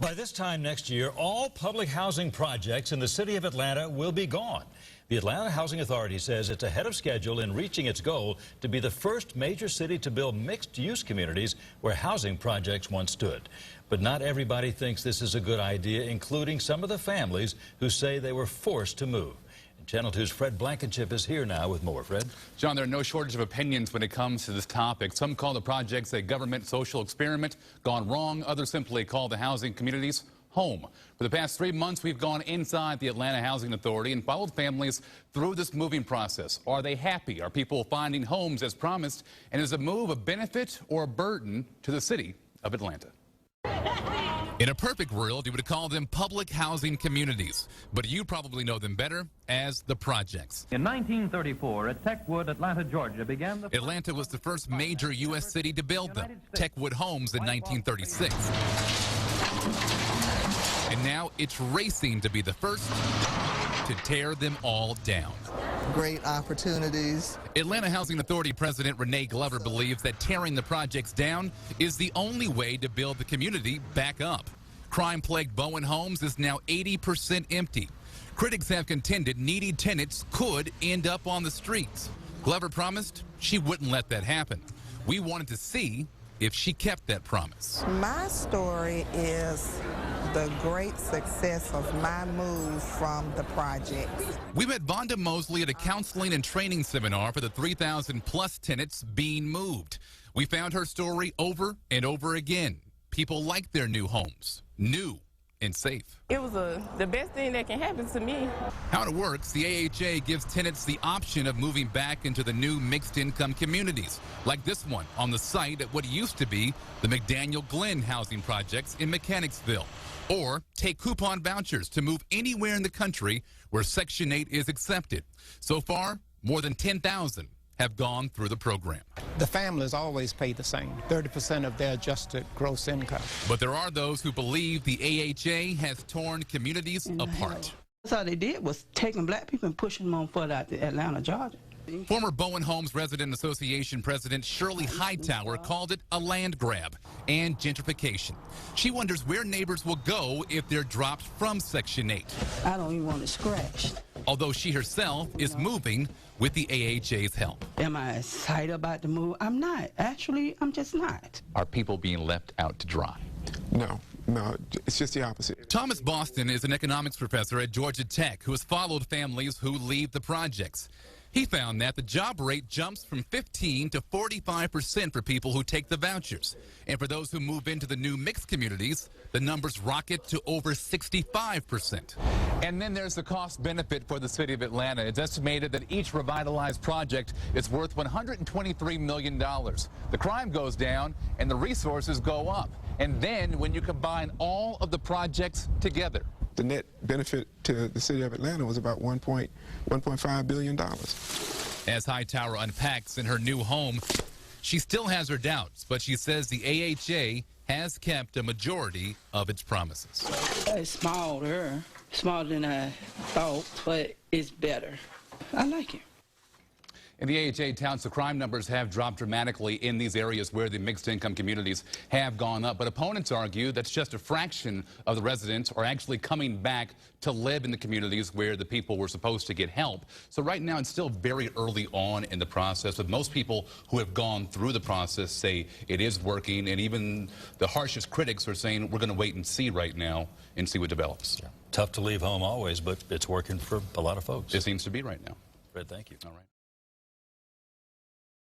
By this time next year, all public housing projects in the city of Atlanta will be gone. The Atlanta Housing Authority says it's ahead of schedule in reaching its goal to be the first major city to build mixed-use communities where housing projects once stood. But not everybody thinks this is a good idea, including some of the families who say they were forced to move. Channel 2's Fred Blankenship is here now with more. Fred? John, there are no shortage of opinions when it comes to this topic. Some call the projects a government social experiment gone wrong. Others simply call the housing communities home. For the past 3 months, we've gone inside the Atlanta Housing Authority and followed families through this moving process. Are they happy? Are people finding homes as promised? And is the move a benefit or a burden to the city of Atlanta? In a perfect world, you would call them public housing communities, but you probably know them better as the projects. In 1934, at Techwood, Atlanta, Georgia, began the... Atlanta was the first major U.S. city to build them, Techwood Homes in 1936. And now it's racing to be the first to tear them all down. Great opportunities. Atlanta Housing Authority President Renee Glover believes that tearing the projects down is the only way to build the community back up. Crime-plagued Bowen Homes is now 80% empty. Critics have contended needy tenants could end up on the streets. Glover promised she wouldn't let that happen. We wanted to see if she kept that promise. My story is the great success of my move from the projects. We met Vonda Mosley at a counseling and training seminar for the 3,000-plus tenants being moved. We found her story over and over again. People like their new homes, new and safe. It was the best thing that can happen to me. How it works, the AHA gives tenants the option of moving back into the new mixed-income communities, like this one on the site at what used to be the McDaniel Glen housing projects in Mechanicsville. Or take coupon vouchers to move anywhere in the country where Section 8 is accepted. So far, more than 10,000 have gone through the program. The families always pay the same, 30% of their adjusted gross income. But there are those who believe the AHA has torn communities apart. That's all they did was taking black people and pushing them on further out to Atlanta, Georgia. Former Bowen Homes Resident Association President Shirley Hightower called it a land grab and gentrification. She wonders where neighbors will go if they're dropped from Section 8. I don't even want to scratch. Although she herself is moving with the AHA's help. Am I excited about the move? I'm not. Actually, I'm just not. Are people being left out to dry? No, it's just the opposite. Thomas Boston is an economics professor at Georgia Tech who has followed families who leave the projects. He found that the job rate jumps from 15 to 45% for people who take the vouchers. And for those who move into the new mixed communities, the numbers rocket to over 65%. And then there's the cost benefit for the city of Atlanta. It's estimated that each revitalized project is worth $123 million. The crime goes down and the resources go up. And then when you combine all of the projects together, the net benefit to the city of Atlanta was about $1.5 billion. As Hightower unpacks in her new home, she still has her doubts, but she says the AHA has kept a majority of its promises. It's smaller than I thought, but it's better. I like it. And the AHA touts the crime numbers have dropped dramatically in these areas where the mixed-income communities have gone up. But opponents argue that's just a fraction of the residents are actually coming back to live in the communities where the people were supposed to get help. So right now, it's still very early on in the process. But most people who have gone through the process say it is working. And even the harshest critics are saying we're going to wait and see right now and see what develops. Yeah. Tough to leave home always, but it's working for a lot of folks. It seems to be right now. Fred, thank you. All right.